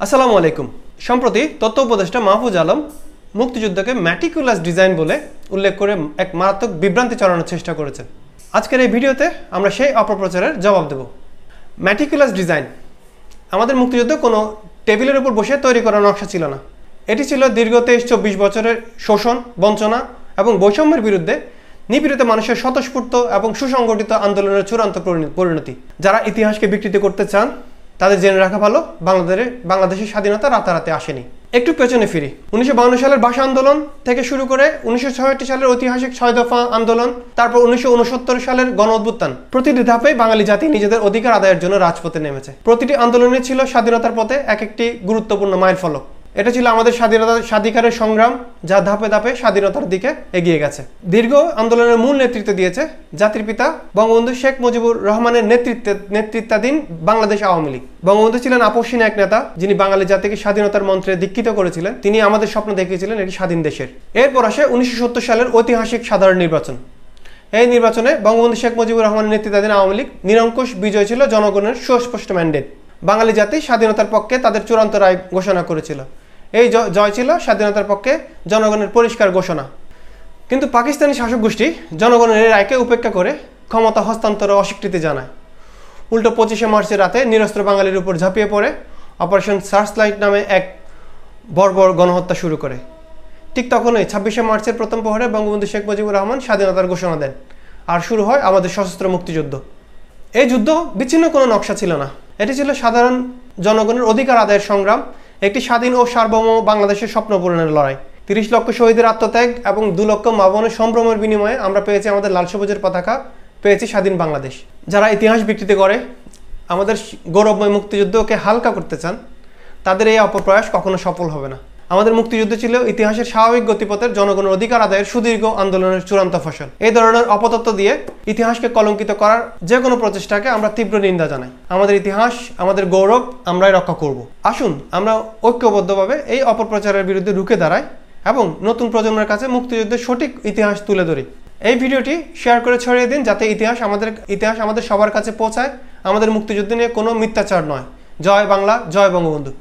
আসসালামু আলাইকুম। সম্প্রতি তথ্য উপদেষ্টা মাহফুজ আলম মুক্তিযুদ্ধকে ম্যাটিকুলাস ডিজাইন বলে উল্লেখ করে এক মারাত্মক বিভ্রান্তি ছড়ানোর চেষ্টা করেছেন। আজকের এই ভিডিওতে আমরা সেই অপপ্রচারের জবাব দেব। ম্যাটিকুলাস ডিজাইন আমাদের মুক্তিযুদ্ধ কোনো টেবিলের উপর বসে তৈরি করা নকশা ছিল না। এটি ছিল দীর্ঘ 23-24 বছরের শোষণ, বঞ্চনা এবং বৈষম্যের বিরুদ্ধে নিপীড়িত মানুষের স্বতঃস্ফূর্ত এবং সুসংগঠিত আন্দোলনের চূড়ান্ত পরিণতি। যারা ইতিহাসকে বিকৃত করতে চান তাদের জেনে রাখা ভালো, বাংলাদেশের স্বাধীনতা রাতারাতি আসেনি। একটু পেছনে ফিরি। 1952 সালের ভাষা আন্দোলন থেকে শুরু করে 1966 সালের ঐতিহাসিক 6 দফা আন্দোলন, তারপর 1969 সালের গণ অভ্যুত্থান। প্রতিটি ধাপে বাঙালি জাতি নিজেদের অধিকার আদায়ের জন্য রাজপথে নেমেছে। প্রতিটি আন্দোলনে ছিল স্বাধীনতার পথে এক একটি গুরুত্বপূর্ণ মাইলফলক। এটা ছিল আমাদের স্বাধিকারের সংগ্রাম, যা ধাপে ধাপে স্বাধীনতার দিকে এগিয়ে গেছে। দীর্ঘ আন্দোলনের মূল নেতৃত্ব দিয়েছে জাতির পিতা বঙ্গবন্ধু শেখ মুজিবুর রহমানের নেতৃত্বাধীন বাংলাদেশ আওয়ামী লীগ। বঙ্গবন্ধু ছিলেন আপসহীন এক নেতা, যিনি বাঙালি জাতিকে স্বাধীনতার মন্ত্রে দীক্ষিত করেছিলেন। তিনি আমাদের স্বপ্ন দেখিয়েছিলেন একটি স্বাধীন দেশের। এরপর আসে 1970 সালের ঐতিহাসিক সাধারণ নির্বাচন। এই নির্বাচনে বঙ্গবন্ধু শেখ মুজিবুর রহমানের নেতৃত্বাধীন আওয়ামী লীগ নিরঙ্কুশ বিজয় ছিল, জনগণের সুস্পষ্ট ম্যান্ডেট। বাঙালি জাতি স্বাধীনতার পক্ষে তাদের চূড়ান্ত রায় ঘোষণা করেছিল। এই জয় ছিল স্বাধীনতার পক্ষে জনগণের পরিষ্কার ঘোষণা। কিন্তু পাকিস্তানি শাসক গোষ্ঠী জনগণের এই রায়কে উপেক্ষা করে ক্ষমতা হস্তান্তরে অস্বীকৃতি জানায়। উল্টো 25শে মার্চের রাতে নিরস্ত্র বাঙালির উপর ঝাঁপিয়ে পড়ে অপারেশন সার্চলাইট নামে এক বর্বর গণহত্যা শুরু করে। ঠিক তখনই 26শে মার্চের প্রথম প্রহরে বঙ্গবন্ধু শেখ মুজিবুর রহমান স্বাধীনতার ঘোষণা দেন, আর শুরু হয় আমাদের সশস্ত্র মুক্তিযুদ্ধ। এই যুদ্ধ বিচ্ছিন্ন কোনো নকশা ছিল না। এটি ছিল সাধারণ জনগণের অধিকার আদায়ের সংগ্রাম, একটি স্বাধীন ও সার্বভৌম বাংলাদেশের স্বপ্ন পূরণের লড়াই। 30 লক্ষ শহীদের আত্মত্যাগ এবং 2 লক্ষ মা বোনের সম্ভ্রমের বিনিময়ে আমরা পেয়েছি আমাদের লাল সবুজের পতাকা, পেয়েছি স্বাধীন বাংলাদেশ। যারা ইতিহাস বিকৃতি করে আমাদের গৌরবময় মুক্তিযুদ্ধকে হালকা করতে চান, তাদের এই অপপ্রয়াস কখনো সফল হবে না। আমাদের মুক্তিযুদ্ধ ছিল ইতিহাসের স্বাভাবিক গতিপথের জনগণের অধিকার আদায়ের সুদীর্ঘ আন্দোলনের চূড়ান্ত ফসল। এই ধরনের অপতত্ত্ব দিয়ে ইতিহাসকে কলঙ্কিত করার যে কোনো প্রচেষ্টাকে আমরা তীব্র নিন্দা জানাই। আমাদের ইতিহাস, আমাদের গৌরব আমরাই রক্ষা করব। আসুন আমরা ঐক্যবদ্ধভাবে এই অপপ্রচারের বিরুদ্ধে রুখে দাঁড়াই এবং নতুন প্রজন্মের কাছে মুক্তিযুদ্ধের সঠিক ইতিহাস তুলে ধরি। এই ভিডিওটি শেয়ার করে ছড়িয়ে দিন, যাতে ইতিহাস আমাদের সবার কাছে পৌঁছায়। আমাদের মুক্তিযুদ্ধ নিয়ে কোনো মিথ্যাচার নয়। জয় বাংলা, জয় বঙ্গবন্ধু।